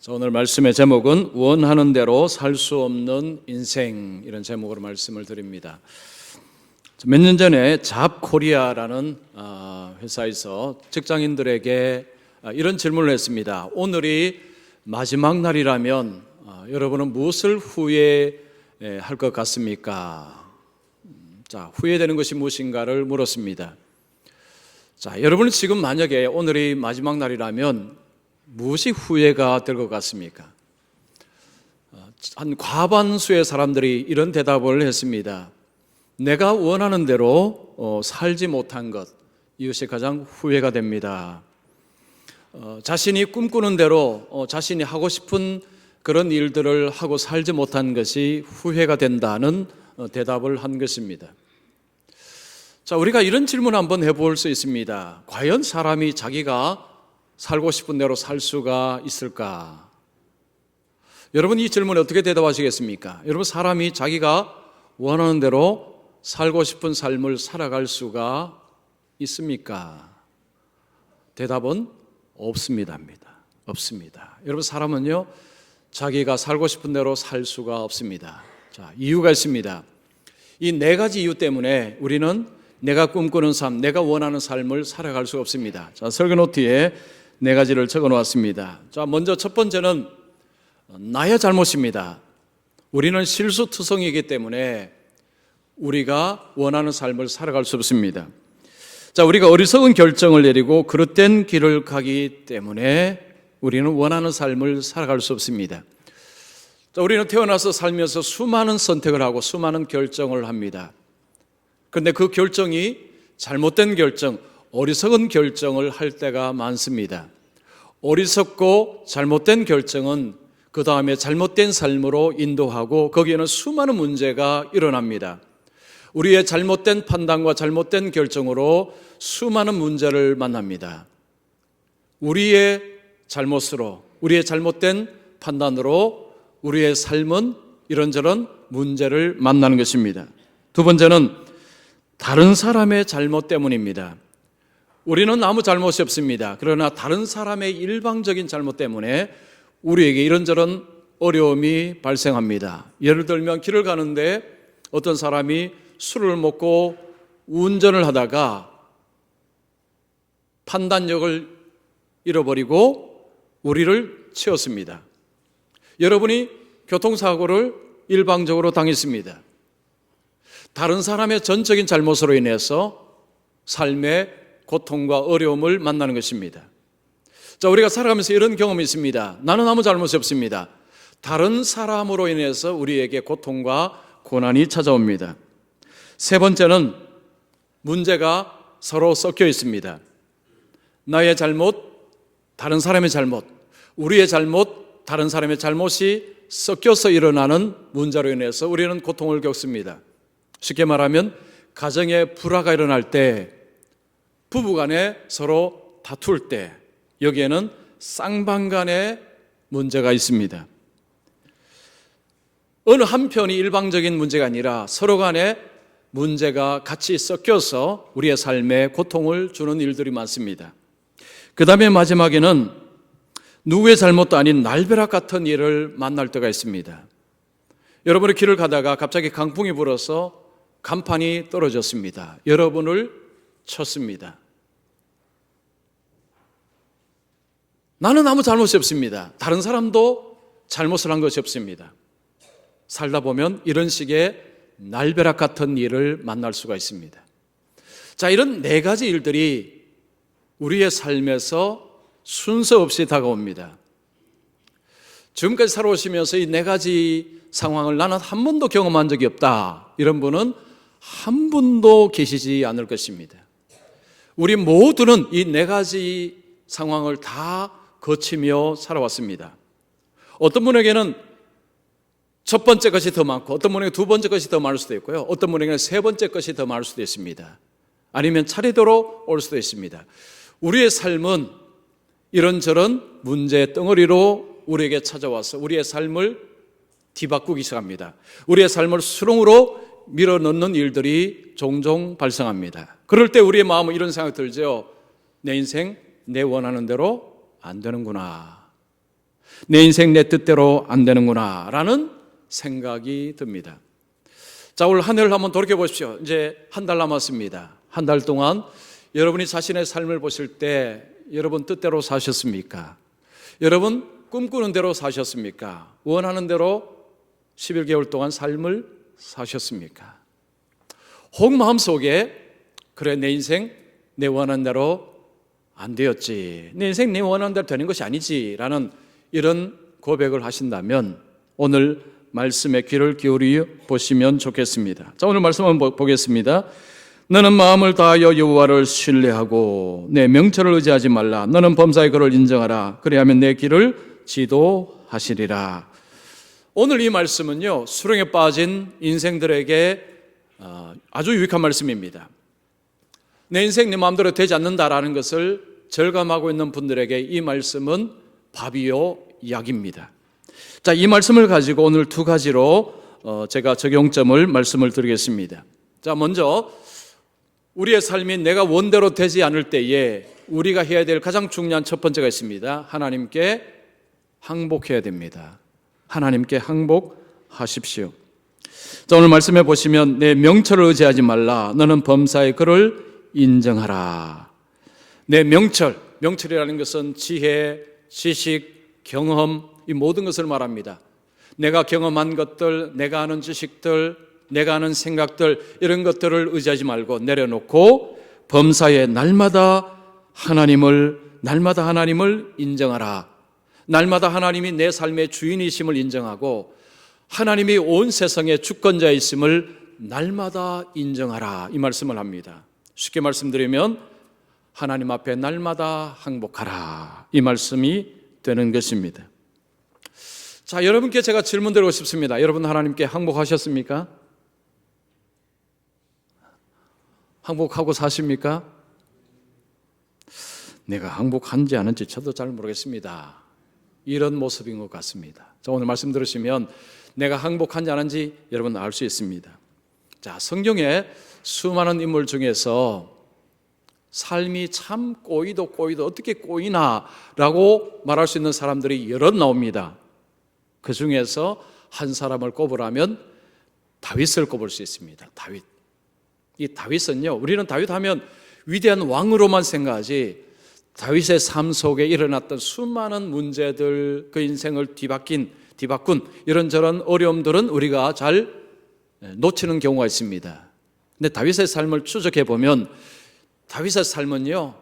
오늘 말씀의 제목은 원하는 대로 살 수 없는 인생, 이런 제목으로 말씀을 드립니다. 몇 년 전에 잡코리아라는 회사에서 직장인들에게 이런 질문을 했습니다. 오늘이 마지막 날이라면 여러분은 무엇을 후회할 것 같습니까? 자, 후회되는 것이 무엇인가를 물었습니다. 자, 여러분은 지금 만약에 오늘이 마지막 날이라면 무엇이 후회가 될 것 같습니까? 한 과반수의 사람들이 이런 대답을 했습니다. 내가 원하는 대로 살지 못한 것, 이것이 가장 후회가 됩니다. 자신이 꿈꾸는 대로 자신이 하고 싶은 그런 일들을 하고 살지 못한 것이 후회가 된다는 대답을 한 것입니다. 자, 우리가 이런 질문 한번 해볼 수 있습니다. 과연 사람이 자기가 살고 싶은 대로 살 수가 있을까? 여러분, 이 질문에 어떻게 대답하시겠습니까? 여러분, 사람이 자기가 원하는 대로 살고 싶은 삶을 살아갈 수가 있습니까? 대답은 없습니다입니다. 없습니다. 여러분, 사람은요, 자기가 살고 싶은 대로 살 수가 없습니다. 자, 이유가 있습니다. 이 네 가지 이유 때문에 우리는 내가 꿈꾸는 삶, 내가 원하는 삶을 살아갈 수 없습니다. 자, 설교 노트에 네 가지를 적어 놓았습니다. 자, 먼저 첫 번째는 나의 잘못입니다. 우리는 실수투성이기 때문에 우리가 원하는 삶을 살아갈 수 없습니다. 자, 우리가 어리석은 결정을 내리고 그릇된 길을 가기 때문에 우리는 원하는 삶을 살아갈 수 없습니다. 자, 우리는 태어나서 살면서 수많은 선택을 하고 수많은 결정을 합니다. 그런데 그 결정이 잘못된 결정, 어리석은 결정을 할 때가 많습니다. 어리석고 잘못된 결정은 그 다음에 잘못된 삶으로 인도하고 거기에는 수많은 문제가 일어납니다. 우리의 잘못된 판단과 잘못된 결정으로 수많은 문제를 만납니다. 우리의 잘못으로, 우리의 잘못된 판단으로 우리의 삶은 이런저런 문제를 만나는 것입니다. 두 번째는 다른 사람의 잘못 때문입니다. 우리는 아무 잘못이 없습니다. 그러나 다른 사람의 일방적인 잘못 때문에 우리에게 이런저런 어려움이 발생합니다. 예를 들면 길을 가는데 어떤 사람이 술을 먹고 운전을 하다가 판단력을 잃어버리고 우리를 치었습니다. 여러분이 교통사고를 일방적으로 당했습니다. 다른 사람의 전적인 잘못으로 인해서 삶의 고통과 어려움을 만나는 것입니다. 자, 우리가 살아가면서 이런 경험이 있습니다. 나는 아무 잘못이 없습니다. 다른 사람으로 인해서 우리에게 고통과 고난이 찾아옵니다. 세 번째는 문제가 서로 섞여 있습니다. 나의 잘못, 다른 사람의 잘못, 우리의 잘못, 다른 사람의 잘못이 섞여서 일어나는 문제로 인해서 우리는 고통을 겪습니다. 쉽게 말하면 가정에 불화가 일어날 때, 부부간에 서로 다툴 때 여기에는 쌍방간의 문제가 있습니다. 어느 한편이 일방적인 문제가 아니라 서로 간에 문제가 같이 섞여서 우리의 삶에 고통을 주는 일들이 많습니다. 그 다음에 마지막에는 누구의 잘못도 아닌 날벼락 같은 일을 만날 때가 있습니다. 여러분이 길을 가다가 갑자기 강풍이 불어서 간판이 떨어졌습니다. 여러분을 쳤습니다. 나는 아무 잘못이 없습니다. 다른 사람도 잘못을 한 것이 없습니다. 살다 보면 이런 식의 날벼락 같은 일을 만날 수가 있습니다. 자, 이런 네 가지 일들이 우리의 삶에서 순서 없이 다가옵니다. 지금까지 살아오시면서 이 네 가지 상황을 나는 한 번도 경험한 적이 없다, 이런 분은 한 분도 계시지 않을 것입니다. 우리 모두는 이 네 가지 상황을 다 거치며 살아왔습니다. 어떤 분에게는 첫 번째 것이 더 많고 어떤 분에게 두 번째 것이 더 많을 수도 있고요. 어떤 분에게는 세 번째 것이 더 많을 수도 있습니다. 아니면 차례대로 올 수도 있습니다. 우리의 삶은 이런저런 문제의 덩어리로 우리에게 찾아와서 우리의 삶을 뒤바꾸기 시작합니다. 우리의 삶을 수렁으로 밀어넣는 일들이 종종 발생합니다. 그럴 때 우리의 마음은 이런 생각이 들죠. 내 인생 내 원하는 대로 안 되는구나. 내 인생 내 뜻대로 안 되는구나 라는 생각이 듭니다. 자, 올 한 해를 한번 돌이켜 보십시오. 이제 한 달 남았습니다. 한 달 동안 여러분이 자신의 삶을 보실 때 여러분 뜻대로 사셨습니까? 여러분 꿈꾸는 대로 사셨습니까? 원하는 대로 11개월 동안 삶을 사셨습니까? 혹 마음속에 그래, 내 인생 내 원하는 대로 안 되었지, 내 인생 내 원하는 대로 되는 것이 아니지 라는 이런 고백을 하신다면 오늘 말씀에 귀를 기울여 보시면 좋겠습니다. 자, 오늘 말씀 한번 보겠습니다. 너는 마음을 다하여 여호와를 신뢰하고 내 명철을 의지하지 말라. 너는 범사의 그를 인정하라. 그리하면 내 길을 지도하시리라. 오늘 이 말씀은요, 수렁에 빠진 인생들에게 아주 유익한 말씀입니다. 내 인생 내 마음대로 되지 않는다라는 것을 절감하고 있는 분들에게 이 말씀은 밥이요 약입니다. 자, 이 말씀을 가지고 오늘 두 가지로 제가 적용점을 말씀을 드리겠습니다. 자, 먼저 우리의 삶이 내가 원대로 되지 않을 때에 우리가 해야 될 가장 중요한 첫 번째가 있습니다. 하나님께 항복해야 됩니다. 하나님께 항복하십시오. 자, 오늘 말씀해 보시면 내 명철을 의지하지 말라. 너는 범사의 그를 인정하라. 내 명철이라는 것은 지혜, 지식, 경험, 이 모든 것을 말합니다. 내가 경험한 것들, 내가 아는 지식들, 내가 아는 생각들, 이런 것들을 의지하지 말고 내려놓고 범사에 날마다 하나님을 인정하라. 날마다 하나님이 내 삶의 주인이심을 인정하고 하나님이 온 세상의 주권자이심을 날마다 인정하라, 이 말씀을 합니다. 쉽게 말씀드리면 하나님 앞에 날마다 항복하라, 이 말씀이 되는 것입니다. 자, 여러분께 제가 질문 드리고 싶습니다. 여러분 하나님께 항복하셨습니까? 항복하고 사십니까? 내가 항복한지 아는지 저도 잘 모르겠습니다. 이런 모습인 것 같습니다. 자, 오늘 말씀 들으시면 내가 항복한지 아는지 여러분 알 수 있습니다. 자, 성경에 수많은 인물 중에서 삶이 참 꼬이도 어떻게 꼬이나라고 말할 수 있는 사람들이 여럿 나옵니다. 그 중에서 한 사람을 꼽으라면 다윗을 꼽을 수 있습니다. 다윗. 이 다윗은요, 우리는 다윗 하면 위대한 왕으로만 생각하지 다윗의 삶 속에 일어났던 수많은 문제들, 그 인생을 뒤바꾼 이런저런 어려움들은 우리가 잘 놓치는 경우가 있습니다. 근데 다윗의 삶을 추적해 보면 다윗의 삶은요,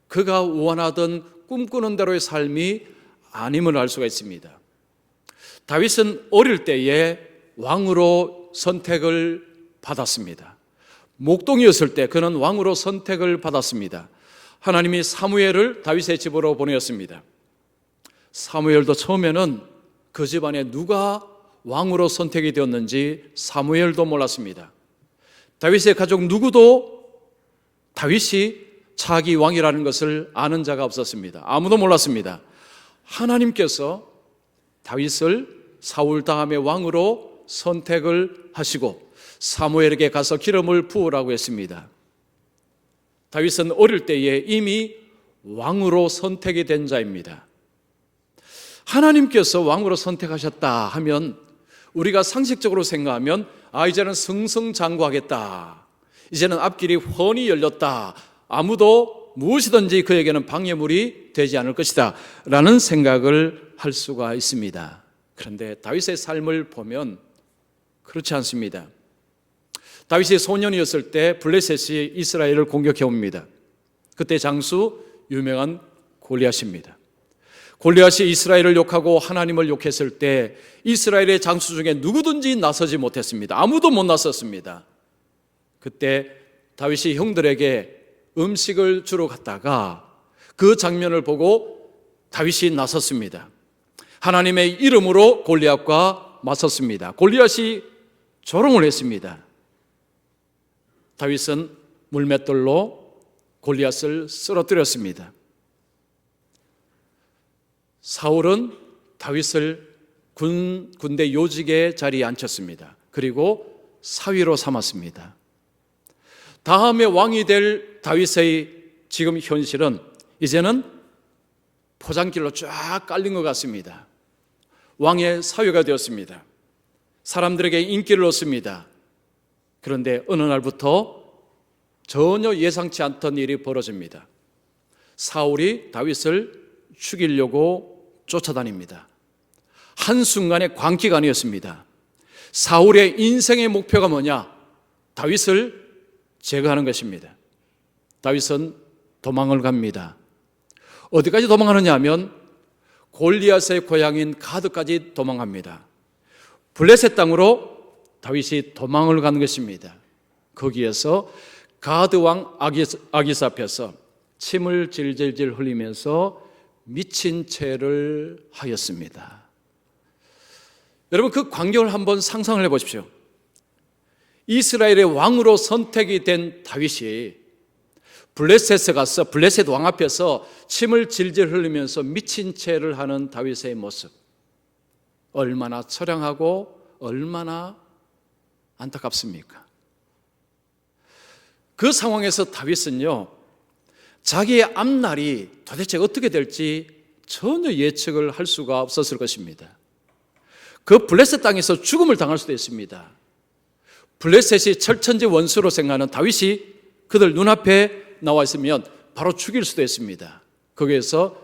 그가 원하던 꿈꾸는 대로의 삶이 아님을 알 수가 있습니다. 다윗은 어릴 때에 왕으로 선택을 받았습니다. 목동이었을 때 그는 왕으로 선택을 받았습니다. 하나님이 사무엘을 다윗의 집으로 보내었습니다. 사무엘도 처음에는 그 집안에 누가 왕으로 선택이 되었는지 사무엘도 몰랐습니다. 다윗의 가족 누구도 다윗이 차기 왕이라는 것을 아는 자가 없었습니다. 아무도 몰랐습니다. 하나님께서 다윗을 사울 다음에 왕으로 선택을 하시고 사무엘에게 가서 기름을 부으라고 했습니다. 다윗은 어릴 때에 이미 왕으로 선택이 된 자입니다. 하나님께서 왕으로 선택하셨다 하면 우리가 상식적으로 생각하면 이제는 승승장구하겠다, 이제는 앞길이 훤히 열렸다, 아무도 무엇이든지 그에게는 방해물이 되지 않을 것이다 라는 생각을 할 수가 있습니다. 그런데 다윗의 삶을 보면 그렇지 않습니다. 다윗이 소년이었을 때 블레셋이 이스라엘을 공격해 옵니다. 그때 장수 유명한 골리앗입니다. 골리앗이 이스라엘을 욕하고 하나님을 욕했을 때 이스라엘의 장수 중에 누구든지 나서지 못했습니다. 아무도 못 나섰습니다. 그때 다윗이 형들에게 음식을 주러 갔다가 그 장면을 보고 다윗이 나섰습니다. 하나님의 이름으로 골리앗과 맞섰습니다. 골리앗이 조롱을 했습니다. 다윗은 물맷돌로 골리앗을 쓰러뜨렸습니다. 사울은 다윗을 군대 요직의 자리에 앉혔습니다. 그리고 사위로 삼았습니다. 다음에 왕이 될 다윗의 지금 현실은 이제는 포장길로 쫙 깔린 것 같습니다. 왕의 사위가 되었습니다. 사람들에게 인기를 얻습니다. 그런데 어느 날부터 전혀 예상치 않던 일이 벌어집니다. 사울이 다윗을 죽이려고 쫓아다닙니다. 한순간의 광기간이었습니다. 사울의 인생의 목표가 뭐냐? 다윗을 제거하는 것입니다. 다윗은 도망을 갑니다. 어디까지 도망하느냐 하면 골리앗의 고향인 가드까지 도망갑니다. 블레셋 땅으로 다윗이 도망을 가는 것입니다. 거기에서 가드 왕 아기스 앞에서 침을 질질질 흘리면서 미친 채를 하였습니다. 여러분, 그 광경을 한번 상상을 해보십시오. 이스라엘의 왕으로 선택이 된 다윗이 블레셋에 가서 블레셋 왕 앞에서 침을 질질 흘리면서 미친 채를 하는 다윗의 모습, 얼마나 처량하고 얼마나 안타깝습니까? 그 상황에서 다윗은요, 자기의 앞날이 도대체 어떻게 될지 전혀 예측을 할 수가 없었을 것입니다. 그 블레셋 땅에서 죽음을 당할 수도 있습니다. 블레셋이 철천지 원수로 생각하는 다윗이 그들 눈앞에 나와 있으면 바로 죽일 수도 있습니다. 거기에서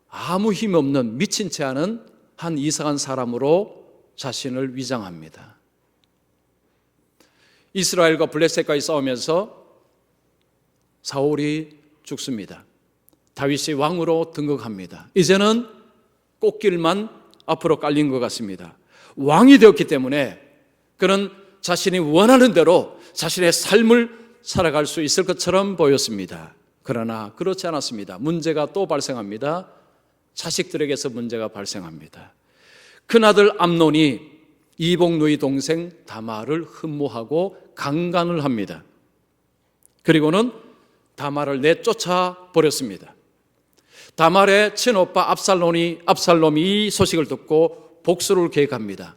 아무 힘 없는 미친 채 하는 한 이상한 사람으로 자신을 위장합니다. 이스라엘과 블레셋과의 싸우면서 사울이 죽습니다. 다윗이 왕으로 등극합니다. 이제는 꽃길만 앞으로 깔린 것 같습니다. 왕이 되었기 때문에 그는 자신이 원하는 대로 자신의 삶을 살아갈 수 있을 것처럼 보였습니다. 그러나 그렇지 않았습니다. 문제가 또 발생합니다. 자식들에게서 문제가 발생합니다. 큰아들 암논이 이복 누이 동생 다말을 흠모하고 강간을 합니다. 그리고는 다말을 내쫓아 버렸습니다. 다말의 친오빠 압살롬이 이 소식을 듣고 복수를 계획합니다.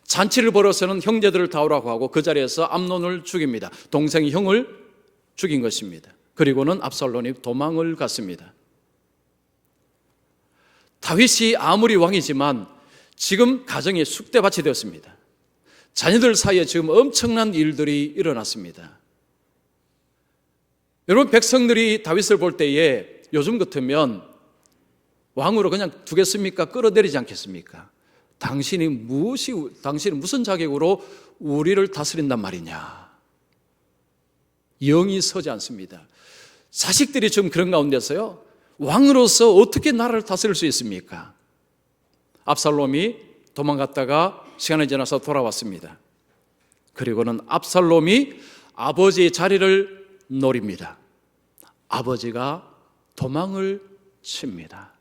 잔치를 벌여서는 형제들을 다 오라고 하고 그 자리에서 암논을 죽입니다. 동생이 형을 죽인 것입니다. 그리고는 압살롬이 도망을 갔습니다. 다윗이 아무리 왕이지만 지금 가정이 쑥대밭이 되었습니다. 자녀들 사이에 지금 엄청난 일들이 일어났습니다. 여러분, 백성들이 다윗을 볼 때에 요즘 같으면 왕으로 그냥 두겠습니까? 끌어내리지 않겠습니까? 당신이 무슨 자격으로 우리를 다스린단 말이냐? 영이 서지 않습니다. 자식들이 지금 그런 가운데서요, 왕으로서 어떻게 나라를 다스릴 수 있습니까? 압살롬이 도망갔다가 시간이 지나서 돌아왔습니다. 그리고는 압살롬이 아버지의 자리를 노립니다. 아버지가 도망을 칩니다.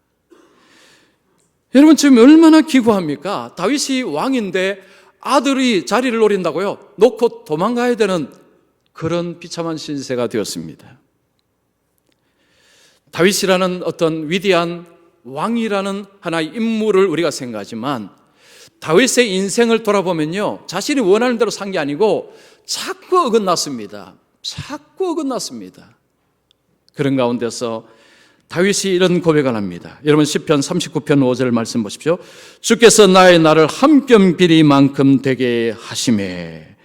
여러분, 지금 얼마나 기구합니까? 다윗이 왕인데 아들이 자리를 노린다고요? 놓고 도망가야 되는 그런 비참한 신세가 되었습니다. 다윗이라는 어떤 위대한 왕이라는 하나의 인물을 우리가 생각하지만 다윗의 인생을 돌아보면요, 자신이 원하는 대로 산 게 아니고 자꾸 어긋났습니다. 자꾸 어긋났습니다. 그런 가운데서 다윗이 이런 고백을 합니다. 여러분, 시편 39편 5절 말씀 보십시오. 주께서 나의 날을 한 뼘 길이만큼 되게 하심에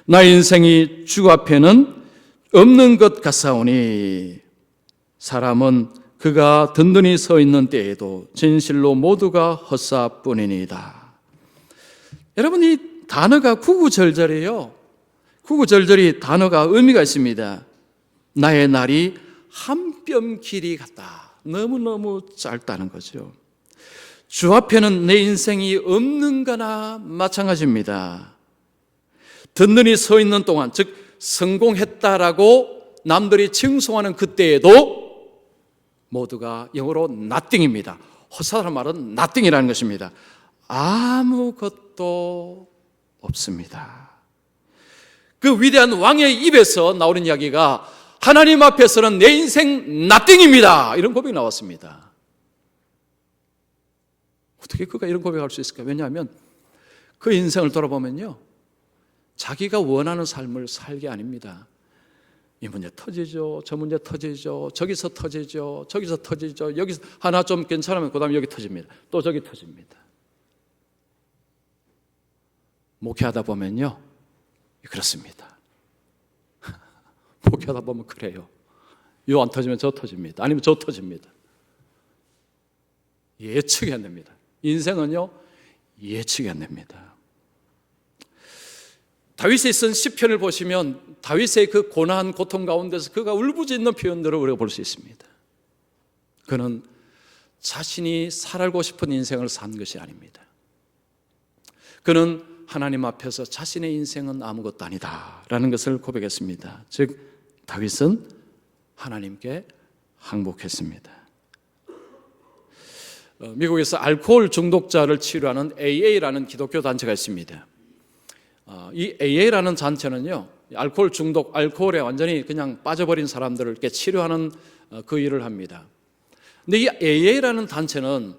나의 인생이 주 앞에는 없는 것 같사오니 사람은 그가 든든히 서 있는 때에도 진실로 모두가 헛사뿐이니이다. 여러분, 이 단어가 구구절절해요. 구구절절이 단어가 의미가 있습니다. 나의 날이 한 뼘 길이 같다. 너무너무 짧다는 거죠. 주 앞에는 내 인생이 없는 거나 마찬가지입니다. 든든히 서 있는 동안, 즉 성공했다라고 남들이 칭송하는 그때에도 모두가 영어로 nothing입니다. 헛사라는 말은 nothing이라는 것입니다. 아무것도 없습니다. 그 위대한 왕의 입에서 나오는 이야기가 하나님 앞에서는 내 인생 nothing입니다. 이런 고백이 나왔습니다. 어떻게 그가 이런 고백을 할 수 있을까? 왜냐하면 그 인생을 돌아보면요, 자기가 원하는 삶을 살게 아닙니다. 이 문제 터지죠. 저 문제 터지죠. 저기서 터지죠. 저기서 터지죠. 여기서 하나 좀 괜찮으면 그 다음에 여기 터집니다. 또 저기 터집니다. 목회하다 보면요, 그렇습니다. 목회하다 보면 그래요. 요 안 터지면 저 터집니다. 아니면 저 터집니다. 예측이 안 됩니다. 인생은요, 예측이 안 됩니다. 다윗이 쓴 시편을 보시면 다윗의 그 고난, 고통 가운데서 그가 울부짖는 표현들을 우리가 볼 수 있습니다. 그는 자신이 살고 싶은 인생을 산 것이 아닙니다. 그는 하나님 앞에서 자신의 인생은 아무것도 아니다라는 것을 고백했습니다. 즉 다윗은 하나님께 항복했습니다. 미국에서 알코올 중독자를 치료하는 AA라는 기독교 단체가 있습니다. 이 AA라는 단체는요, 알코올 중독, 알코올에 완전히 그냥 빠져버린 사람들을 이렇게 치료하는 그 일을 합니다. 근데 이 AA라는 단체는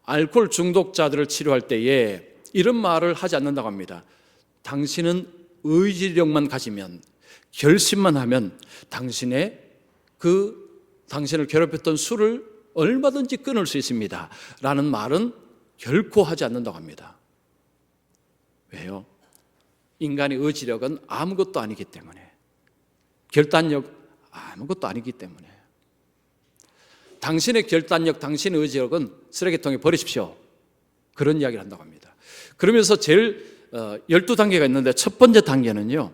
알코올 중독자들을 치료할 때에 이런 말을 하지 않는다고 합니다. 당신은 의지력만 가지면, 결심만 하면 당신을 괴롭혔던 술을 얼마든지 끊을 수 있습니다 라는 말은 결코 하지 않는다고 합니다. 왜요? 인간의 의지력은 아무것도 아니기 때문에, 결단력 아무것도 아니기 때문에. 당신의 결단력, 당신의 의지력은 쓰레기통에 버리십시오, 그런 이야기를 한다고 합니다. 그러면서 제일 12단계가 있는데 첫 번째 단계는요,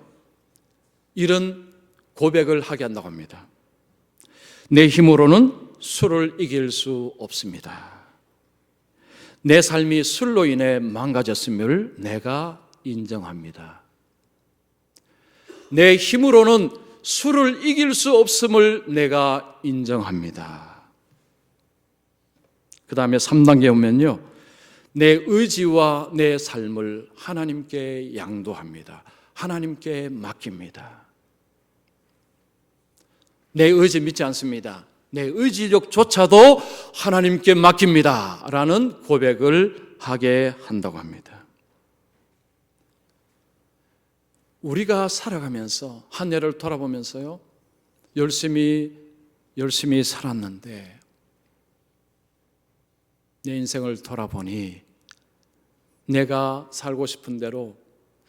이런 고백을 하게 한다고 합니다. 내 힘으로는 술을 이길 수 없습니다. 내 삶이 술로 인해 망가졌음을 내가 인정합니다. 내 힘으로는 술을 이길 수 없음을 내가 인정합니다. 그 다음에 3단계 오면요, 내 의지와 내 삶을 하나님께 양도합니다. 하나님께 맡깁니다. 내 의지 믿지 않습니다. 내 의지력조차도 하나님께 맡깁니다 라는 고백을 하게 한다고 합니다. 우리가 살아가면서 한 해를 돌아보면서요, 열심히 살았는데 내 인생을 돌아보니 내가 살고 싶은 대로,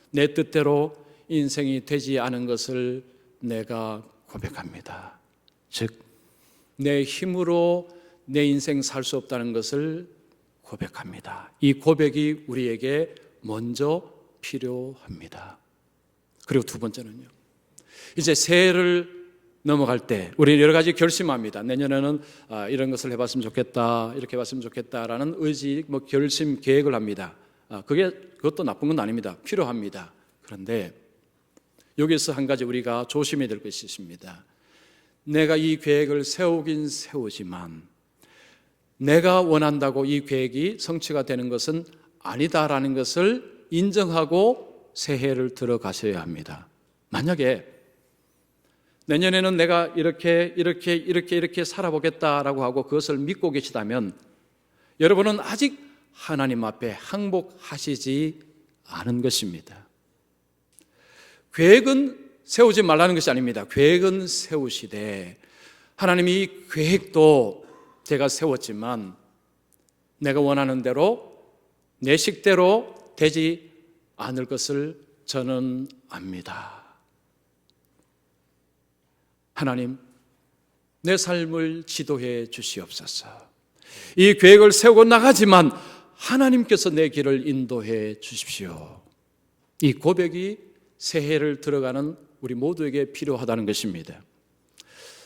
내 뜻대로 인생이 되지 않은 것을 내가 고백합니다. 즉 내 힘으로 내 인생 살 수 없다는 것을 고백합니다. 이 고백이 우리에게 먼저 필요합니다. 그리고 두 번째는요, 이제 새해를 넘어갈 때 우리는 여러 가지 결심합니다. 내년에는 이런 것을 해봤으면 좋겠다, 이렇게 해봤으면 좋겠다라는 의지, 결심, 계획을 합니다. 그것도 나쁜 건 아닙니다. 필요합니다. 그런데 여기서 한 가지 우리가 조심해야 될 것이 있습니다. 내가 이 계획을 세우긴 세우지만 내가 원한다고 이 계획이 성취가 되는 것은 아니다라는 것을 인정하고 새해를 들어가셔야 합니다. 만약에 내년에는 내가 이렇게 살아보겠다라고 하고 그것을 믿고 계시다면 여러분은 아직 하나님 앞에 항복하시지 않은 것입니다. 계획은 세우지 말라는 것이 아닙니다. 계획은 세우시되 하나님이 이 계획도 제가 세웠지만 내가 원하는 대로 내 식대로 되지 않을 것을 저는 압니다. 하나님, 내 삶을 지도해 주시옵소서. 이 계획을 세우고 나가지만 하나님께서 내 길을 인도해 주십시오. 이 고백이 새해를 들어가는 우리 모두에게 필요하다는 것입니다.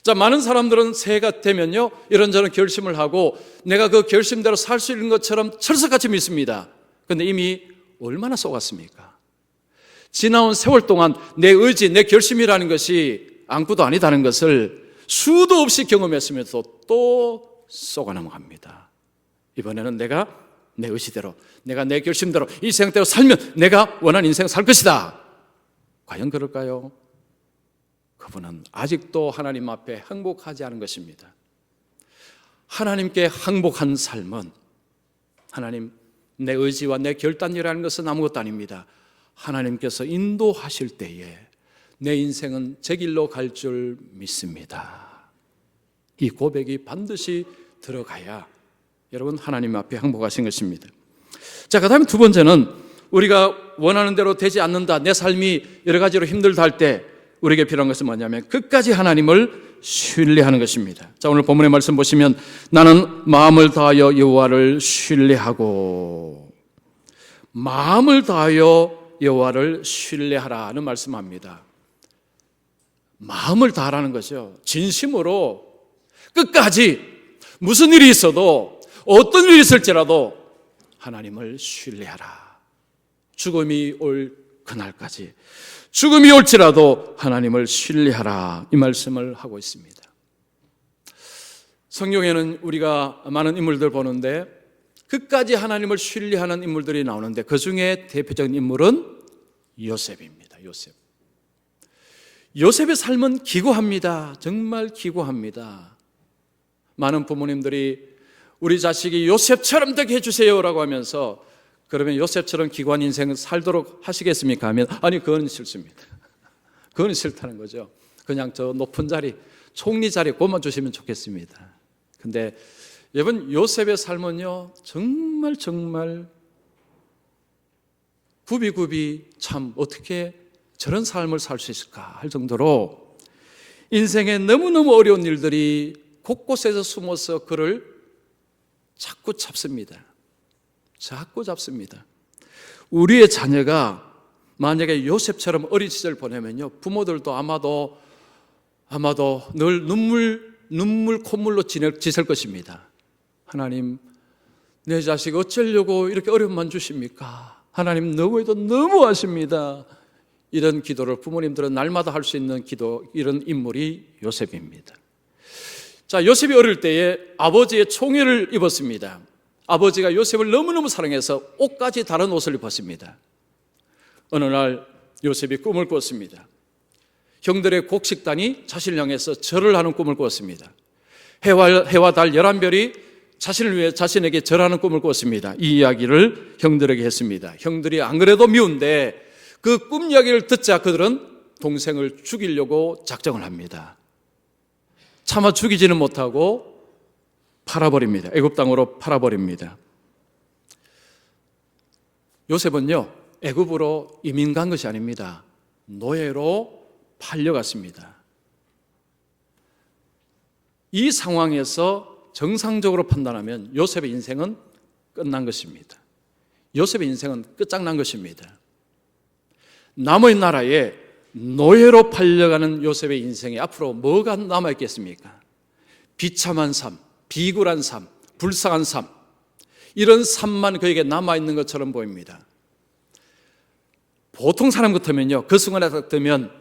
자, 많은 사람들은 새해가 되면요, 이런저런 결심을 하고 내가 그 결심대로 살 수 있는 것처럼 철석같이 믿습니다. 그런데 이미 얼마나 속았습니까? 지나온 세월 동안 내 의지, 내 결심이라는 것이 아무것도 아니다는 것을 수도 없이 경험했으면서 또 속아 넘어갑니다. 이번에는 내가 내 의지대로, 내가 내 결심대로, 이 생대로 살면 내가 원하는 인생을 살 것이다. 과연 그럴까요? 그분은 아직도 하나님 앞에 항복하지 않은 것입니다. 하나님께 항복한 삶은, 하나님, 내 의지와 내 결단이라는 것은 아무것도 아닙니다. 하나님께서 인도하실 때에 내 인생은 제 길로 갈 줄 믿습니다. 이 고백이 반드시 들어가야 여러분 하나님 앞에 항복하신 것입니다. 자, 그 다음에 두 번째는 우리가 원하는 대로 되지 않는다, 내 삶이 여러 가지로 힘들다 할 때 우리에게 필요한 것은 뭐냐면 끝까지 하나님을 신뢰하는 것입니다. 자, 오늘 본문의 말씀 보시면 나는 마음을 다하여 여호와를 신뢰하고, 마음을 다하여 여호와를 신뢰하라는 말씀합니다. 마음을 다하라는 거죠. 진심으로 끝까지 무슨 일이 있어도 어떤 일이 있을지라도 하나님을 신뢰하라. 죽음이 올 그날까지, 죽음이 올지라도 하나님을 신뢰하라, 이 말씀을 하고 있습니다. 성경에는 우리가 많은 인물들 보는데 끝까지 하나님을 신뢰하는 인물들이 나오는데 그 중에 대표적인 인물은 요셉입니다. 요셉의 삶은 기구합니다. 정말 기구합니다. 많은 부모님들이 우리 자식이 요셉처럼 되게 해주세요라고 하면서, 그러면 요셉처럼 기구한 인생을 살도록 하시겠습니까? 하면 아니, 그건 싫습니다. 그건 싫다는 거죠. 그냥 저 높은 자리, 총리 자리 그것만 주시면 좋겠습니다. 근데 여러분, 요셉의 삶은요 정말 굽이굽이 참 어떻게 저런 삶을 살 수 있을까 할 정도로 인생에 너무너무 어려운 일들이 곳곳에서 숨어서 그를 자꾸 잡습니다. 우리의 자녀가 만약에 요셉처럼 어린 시절 보내면요, 부모들도 아마도 늘 눈물 콧물로 지낼 것입니다. 하나님, 내 자식 어쩌려고 이렇게 어려움만 주십니까? 하나님, 너무해도 너무하십니다. 이런 기도를 부모님들은 날마다 할 수 있는 기도, 이런 인물이 요셉입니다. 자, 요셉이 어릴 때에 아버지의 총애를 입었습니다. 아버지가 요셉을 너무너무 사랑해서 옷까지 다른 옷을 입었습니다. 어느 날 요셉이 꿈을 꿨습니다. 형들의 곡식단이 자신을 향해서 절을 하는 꿈을 꿨습니다. 해와 달 11별이 자신을 위해 자신에게 절하는 꿈을 꿨습니다. 이 이야기를 형들에게 했습니다. 형들이 안 그래도 미운데 그 꿈 이야기를 듣자 그들은 동생을 죽이려고 작정을 합니다. 차마 죽이지는 못하고 팔아버립니다. 애굽 땅으로 팔아버립니다. 요셉은요, 애굽으로 이민 간 것이 아닙니다. 노예로 팔려갔습니다. 이 상황에서 정상적으로 판단하면 요셉의 인생은 끝난 것입니다. 요셉의 인생은 끝장난 것입니다. 남의 나라에 노예로 팔려가는 요셉의 인생에 앞으로 뭐가 남아있겠습니까? 비참한 삶, 비굴한 삶, 불쌍한 삶, 이런 삶만 그에게 남아있는 것처럼 보입니다. 보통 사람 같으면요, 그 순간에 딱 되면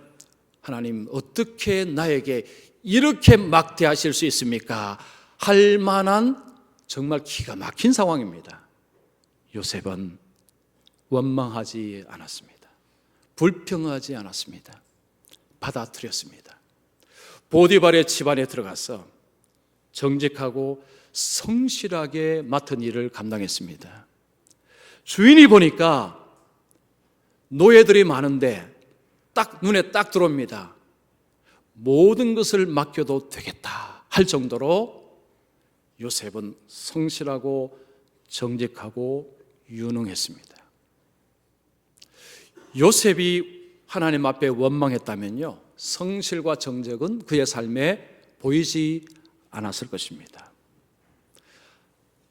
하나님, 어떻게 나에게 이렇게 막대하실 수 있습니까? 할 만한 정말 기가 막힌 상황입니다. 요셉은 원망하지 않았습니다. 불평하지 않았습니다. 받아들였습니다. 보디발의 집안에 들어가서 정직하고 성실하게 맡은 일을 감당했습니다. 주인이 보니까 노예들이 많은데 딱 눈에 딱 들어옵니다. 모든 것을 맡겨도 되겠다 할 정도로 요셉은 성실하고 정직하고 유능했습니다. 요셉이 하나님 앞에 원망했다면요, 성실과 정직은 그의 삶에 보이지 않았을 것입니다.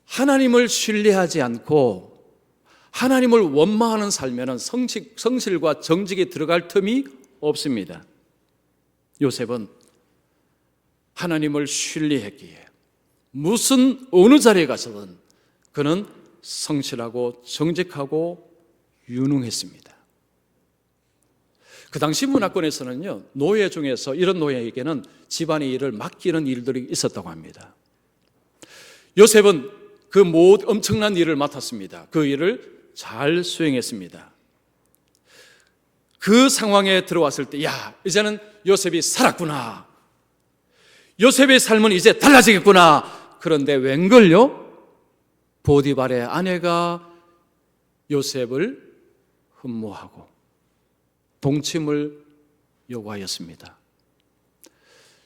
하나님을 신뢰하지 않고 하나님을 원망하는 삶에는 성실과 정직이 들어갈 틈이 없습니다. 요셉은 하나님을 신뢰했기에 어느 자리에 가서든 그는 성실하고 정직하고 유능했습니다. 그 당시 문화권에서는요, 노예 중에서 이런 노예에게는 집안의 일을 맡기는 일들이 있었다고 합니다. 요셉은 그 엄청난 일을 맡았습니다. 그 일을 잘 수행했습니다. 그 상황에 들어왔을 때, 이제는 요셉이 살았구나. 요셉의 삶은 이제 달라지겠구나. 그런데 웬걸요? 보디발의 아내가 요셉을 흠모하고 동침을 요구하였습니다.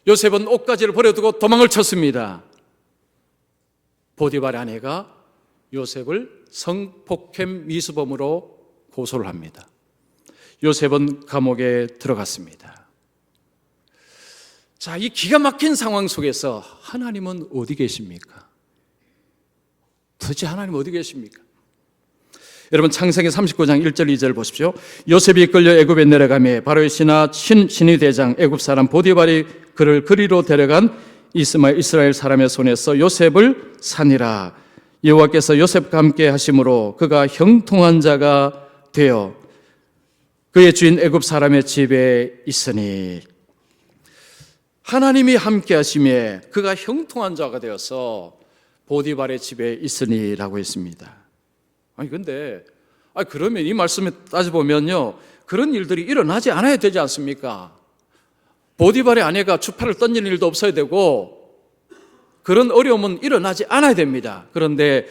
요셉은 옷가지를 버려두고 도망을 쳤습니다. 보디발의 아내가 요셉을 성폭행 미수범으로 고소를 합니다. 요셉은 감옥에 들어갔습니다. 자, 이 기가 막힌 상황 속에서 하나님은 어디 계십니까? 도대체 하나님 어디 계십니까? 여러분, 창세기 39장 1절 2절 보십시오. 요셉이 이끌려 애굽에 내려가매 바로의 신이 대장 애굽 사람 보디발이 그를 그리로 데려간 이스라엘 사람의 손에서 요셉을 산이라. 여호와께서 요셉과 함께 하심으로 그가 형통한 자가 되어 그의 주인 애굽 사람의 집에 있으니, 하나님이 함께 하심에 그가 형통한 자가 되어서 보디발의 집에 있으니라고 했습니다. 아니 근데 그러면 이 말씀에 따져보면요, 그런 일들이 일어나지 않아야 되지 않습니까? 보디발의 아내가 추파를 던지는 일도 없어야 되고 그런 어려움은 일어나지 않아야 됩니다. 그런데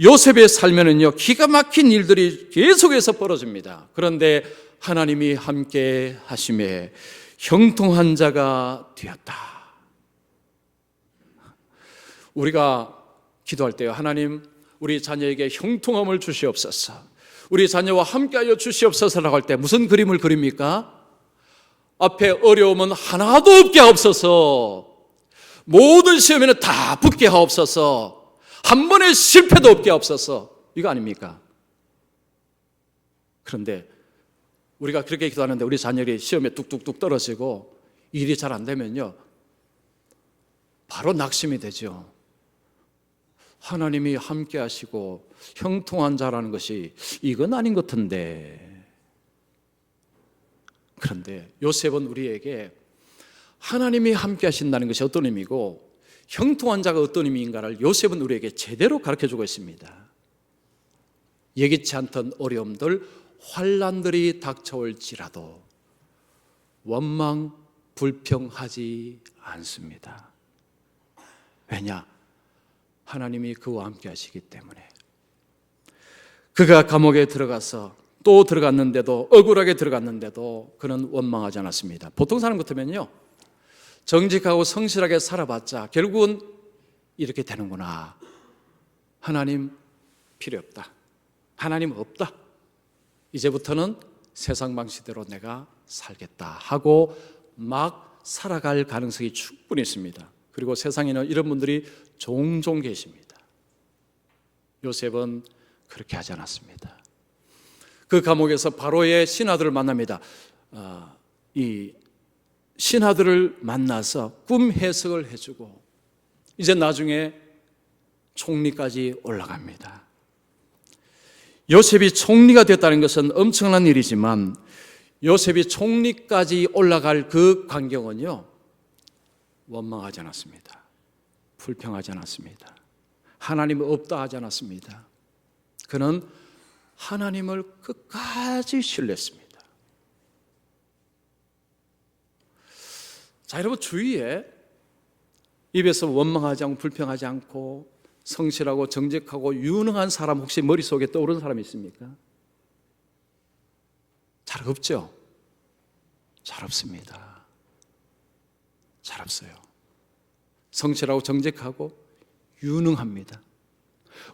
요셉의 삶에는요, 기가 막힌 일들이 계속해서 벌어집니다. 그런데 하나님이 함께 하심에 형통한 자가 되었다. 우리가 기도할 때요, 하나님 우리 자녀에게 형통함을 주시옵소서, 우리 자녀와 함께하여 주시옵소서라고 할 때 무슨 그림을 그립니까? 앞에 어려움은 하나도 없게 하옵소서, 모든 시험에는 다 붙게 하옵소서, 한 번의 실패도 없게 하옵소서, 이거 아닙니까? 그런데 우리가 그렇게 기도하는데 우리 자녀들이 시험에 뚝뚝뚝 떨어지고 일이 잘 안 되면요, 바로 낙심이 되죠. 하나님이 함께 하시고 형통한 자라는 것이 이건 아닌 것 같은데. 그런데 요셉은 우리에게 하나님이 함께 하신다는 것이 어떤 의미고 형통한 자가 어떤 의미인가를 요셉은 우리에게 제대로 가르쳐주고 있습니다. 예기치 않던 어려움들, 환난들이 닥쳐올지라도 원망, 불평하지 않습니다. 왜냐? 하나님이 그와 함께 하시기 때문에. 그가 감옥에 들어가서 또 들어갔는데도, 억울하게 들어갔는데도 그는 원망하지 않았습니다. 보통 사람 같으면요, 정직하고 성실하게 살아봤자 결국은 이렇게 되는구나, 하나님 필요 없다, 하나님 없다, 이제부터는 세상 방식대로 내가 살겠다 하고 막 살아갈 가능성이 충분히 있습니다. 그리고 세상에는 이런 분들이 종종 계십니다. 요셉은 그렇게 하지 않았습니다. 그 감옥에서 바로의 신하들을 만납니다. 이 신하들을 만나서 꿈 해석을 해주고 이제 나중에 총리까지 올라갑니다. 요셉이 총리가 됐다는 것은 엄청난 일이지만 요셉이 총리까지 올라갈 그 광경은요, 원망하지 않았습니다. 불평하지 않았습니다. 하나님은 없다 하지 않았습니다. 그는 하나님을 끝까지 신뢰했습니다. 자, 여러분, 주위에 입에서 원망하지 않고 불평하지 않고 성실하고 정직하고 유능한 사람 혹시 머릿속에 떠오르는 사람이 있습니까? 잘 없죠? 잘 없습니다. 잘 없어요. 성실하고 정직하고 유능합니다.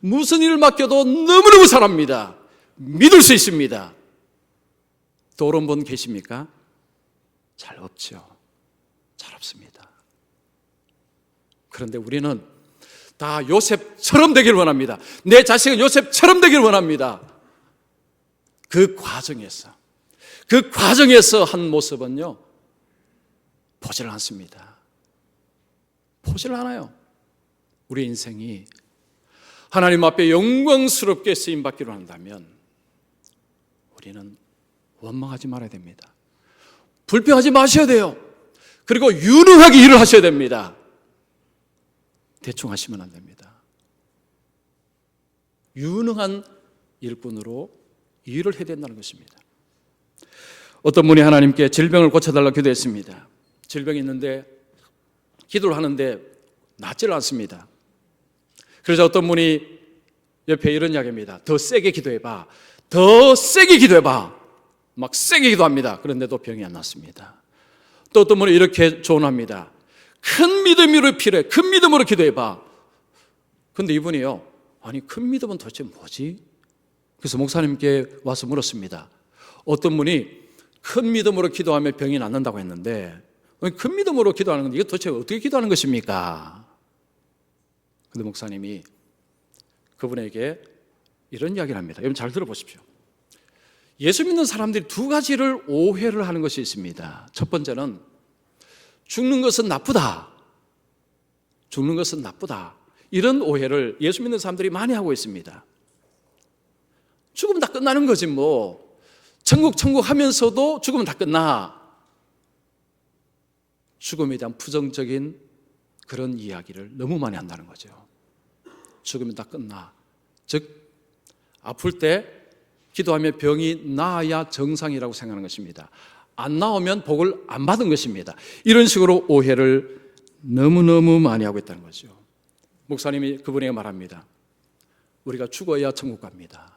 무슨 일을 맡겨도 너무너무 잘합니다. 믿을 수 있습니다. 떠오른 분 계십니까? 잘 없죠. 잘 없습니다. 그런데 우리는 다 요셉처럼 되길 원합니다. 내 자식은 요셉처럼 되길 원합니다. 그 과정에서 한 모습은요, 보질 않습니다. 보질 않아요. 우리 인생이 하나님 앞에 영광스럽게 쓰임받기로 한다면 우리는 원망하지 말아야 됩니다. 불평하지 마셔야 돼요. 그리고 유능하게 일을 하셔야 됩니다. 대충 하시면 안 됩니다. 유능한 일꾼으로 일을 해야 된다는 것입니다. 어떤 분이 하나님께 질병을 고쳐달라고 기도했습니다. 질병이 있는데 기도를 하는데 낫지를 않습니다. 그래서 어떤 분이 옆에 이런 이야기입니다. 더 세게 기도해봐. 더 세게 기도해봐. 막 세게 기도합니다. 그런데도 병이 안 낫습니다. 또 어떤 분은 이렇게 조언합니다. 큰 믿음으로 필요해. 큰 믿음으로 기도해봐. 근데 이분이요, 아니 큰 믿음은 도대체 뭐지? 그래서 목사님께 와서 물었습니다. 어떤 분이 큰 믿음으로 기도하면 병이 낫는다고 했는데, 큰 믿음으로 기도하는 건데 이거 도대체 어떻게 기도하는 것입니까? 근데 목사님이 그분에게 이런 이야기를 합니다. 여러분 잘 들어보십시오. 예수 믿는 사람들이 두 가지를 오해를 하는 것이 있습니다. 첫 번째는 죽는 것은 나쁘다. 죽는 것은 나쁘다. 이런 오해를 예수 믿는 사람들이 많이 하고 있습니다. 죽으면 다 끝나는 거지 뭐. 천국 하면서도 죽으면 다 끝나. 죽음에 대한 부정적인 그런 이야기를 너무 많이 한다는 거죠. 죽으면 다 끝나. 즉 아플 때 기도하면 병이 나아야 정상이라고 생각하는 것입니다. 안 나오면 복을 안 받은 것입니다. 이런 식으로 오해를 너무너무 많이 하고 있다는 거죠. 목사님이 그분에게 말합니다. 우리가 죽어야 천국 갑니다.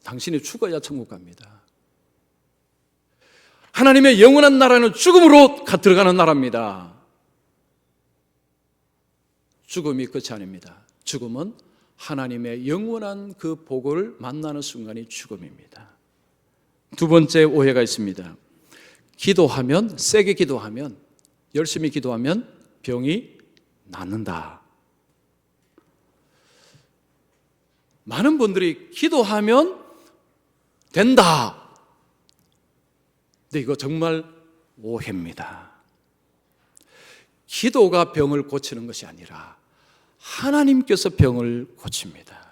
당신이 죽어야 천국 갑니다. 하나님의 영원한 나라는 죽음으로 들어가는 나라입니다. 죽음이 끝이 아닙니다. 죽음은 하나님의 영원한 그 복을 만나는 순간이 죽음입니다. 두 번째 오해가 있습니다. 기도하면, 세게 기도하면, 열심히 기도하면 병이 낫는다. 많은 분들이 기도하면 된다. 근데 이거 정말 오해입니다. 기도가 병을 고치는 것이 아니라 하나님께서 병을 고칩니다.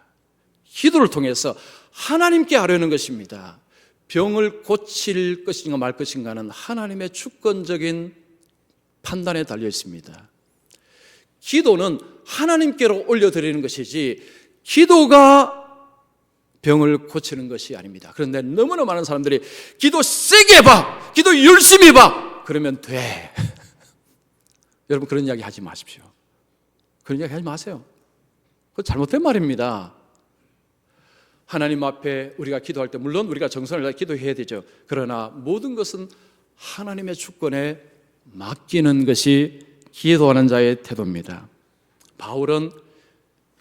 기도를 통해서 하나님께 하려는 것입니다. 병을 고칠 것인가 말 것인가는 하나님의 주권적인 판단에 달려 있습니다. 기도는 하나님께로 올려드리는 것이지 기도가 병을 고치는 것이 아닙니다. 그런데 너무나 많은 사람들이 기도 세게 해봐, 기도 열심히 해봐, 그러면 돼. 여러분 그런 이야기 하지 마십시오. 그런 이야기 하지 마세요. 그건 잘못된 말입니다. 하나님 앞에 우리가 기도할 때 물론 우리가 정성을 다해 기도해야 되죠. 그러나 모든 것은 하나님의 주권에 맡기는 것이 기도하는 자의 태도입니다. 바울은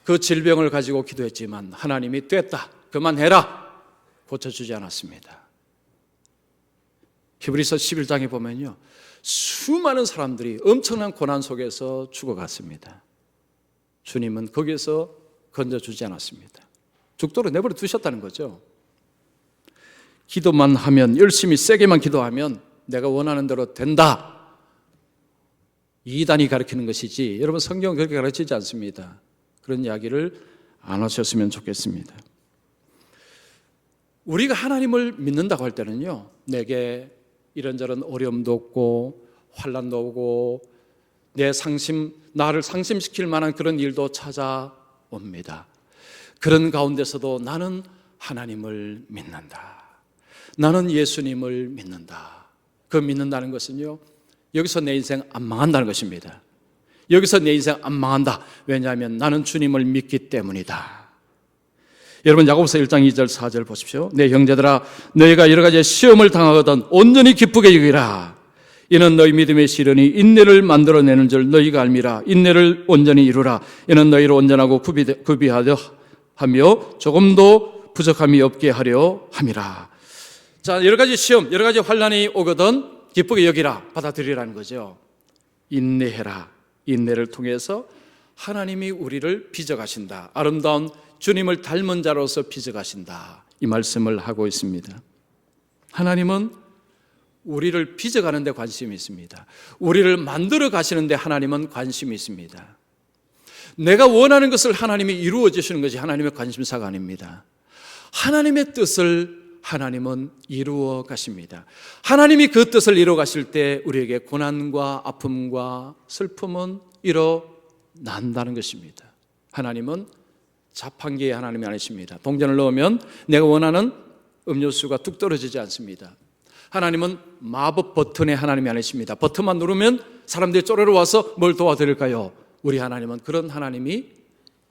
그 질병을 가지고 기도했지만 하나님이 됐다, 그만해라, 고쳐주지 않았습니다. 히브리서 11장에 보면요, 수많은 사람들이 엄청난 고난 속에서 죽어갔습니다. 주님은 거기에서 건져주지 않았습니다. 죽도록 내버려 두셨다는 거죠. 기도만 하면, 열심히 세게만 기도하면 내가 원하는 대로 된다, 이단이 가르치는 것이지 여러분 성경은 그렇게 가르치지 않습니다. 그런 이야기를 안 하셨으면 좋겠습니다. 우리가 하나님을 믿는다고 할 때는요, 내게 이런저런 어려움도 없고 환난도 오고 나를 상심시킬 만한 그런 일도 찾아옵니다. 그런 가운데서도 나는 하나님을 믿는다, 나는 예수님을 믿는다. 그 믿는다는 것은요, 여기서 내 인생 안 망한다는 것입니다. 여기서 내 인생 안 망한다. 왜냐하면 나는 주님을 믿기 때문이다. 여러분 야고보서 1장 2절 4절 보십시오. 내 형제들아, 너희가 여러 가지 시험을 당하거든 온전히 기쁘게 여기라. 이는 너희 믿음의 시련이 인내를 만들어내는 줄 너희가 알미라. 인내를 온전히 이루라. 이는 너희를 온전하고 구비하려 하며 조금도 부족함이 없게 하려 함이라. 자, 여러 가지 시험, 여러 가지 환난이 오거든 기쁘게 여기라, 받아들이라는 거죠. 인내해라. 인내를 통해서 하나님이 우리를 빚어가신다. 아름다운 주님을 닮은 자로서 빚어가신다. 이 말씀을 하고 있습니다. 하나님은 우리를 빚어가는 데 관심이 있습니다. 우리를 만들어 가시는 데 하나님은 관심이 있습니다. 내가 원하는 것을 하나님이 이루어 주시는 것이 하나님의 관심사가 아닙니다. 하나님의 뜻을 하나님은 이루어 가십니다. 하나님이 그 뜻을 이루어 가실 때 우리에게 고난과 아픔과 슬픔은 일어난다는 것입니다. 하나님은 자판기의 하나님이 아니십니다. 동전을 넣으면 내가 원하는 음료수가 뚝 떨어지지 않습니다. 하나님은 마법 버튼의 하나님이 아니십니다. 버튼만 누르면 사람들이 쪼르르 와서 뭘 도와드릴까요? 우리 하나님은 그런 하나님이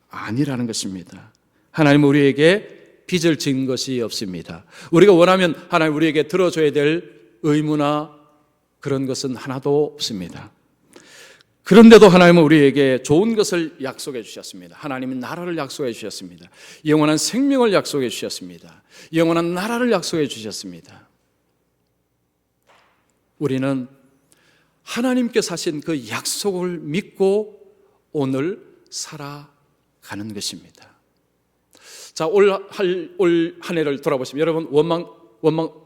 아니라는 것입니다. 하나님은 우리에게 빚을 진 것이 없습니다. 우리가 원하면 하나님 우리에게 들어줘야 될 의무나 그런 것은 하나도 없습니다. 그런데도 하나님은 우리에게 좋은 것을 약속해 주셨습니다. 하나님은 나라를 약속해 주셨습니다. 영원한 생명을 약속해 주셨습니다. 영원한 나라를 약속해 주셨습니다. 우리는 하나님께서 하신 그 약속을 믿고 오늘 살아가는 것입니다. 자, 올 한 해를 돌아보시면 여러분 원망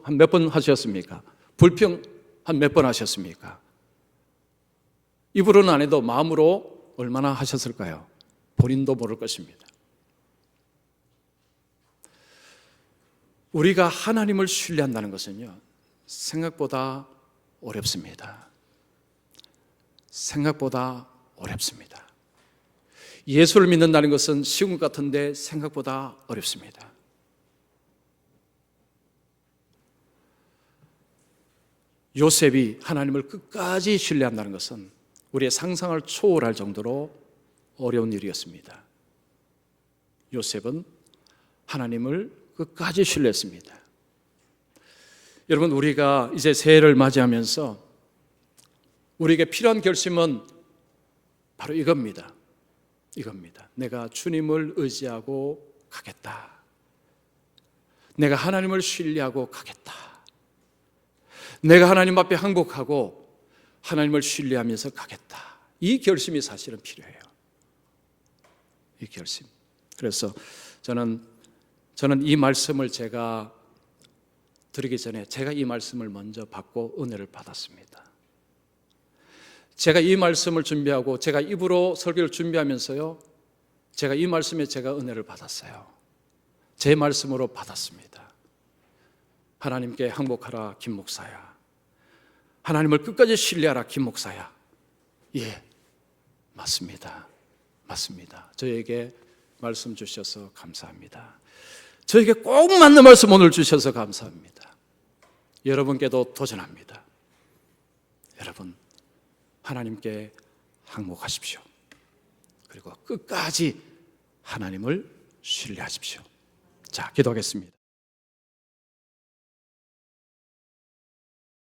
한 몇 번 하셨습니까? 불평 한 몇 번 하셨습니까? 입으로는 안 해도 마음으로 얼마나 하셨을까요? 본인도 모를 것입니다. 우리가 하나님을 신뢰한다는 것은요, 생각보다 어렵습니다. 생각보다 어렵습니다. 예수를 믿는다는 것은 쉬운 것 같은데 생각보다 어렵습니다. 요셉이 하나님을 끝까지 신뢰한다는 것은 우리의 상상을 초월할 정도로 어려운 일이었습니다. 요셉은 하나님을 끝까지 신뢰했습니다. 여러분, 우리가 이제 새해를 맞이하면서 우리에게 필요한 결심은 바로 이겁니다. 내가 주님을 의지하고 가겠다. 내가 하나님을 신뢰하고 가겠다. 내가 하나님 앞에 항복하고 하나님을 신뢰하면서 가겠다. 이 결심이 사실은 필요해요. 이 결심. 그래서 저는 이 말씀을 제가 드리기 전에 제가 이 말씀을 먼저 받고 은혜를 받았습니다. 제가 이 말씀을 준비하고 제가 입으로 설교를 준비하면서요, 제가 이 말씀에 제가 은혜를 받았어요. 제 말씀으로 받았습니다. 하나님께 항복하라 김 목사야. 하나님을 끝까지 신뢰하라 김 목사야. 예, 맞습니다. 저에게 말씀 주셔서 감사합니다. 저에게 꼭 맞는 말씀 오늘 주셔서 감사합니다. 여러분께도 도전합니다. 여러분, 하나님께 항복하십시오. 그리고 끝까지 하나님을 신뢰하십시오. 자, 기도하겠습니다.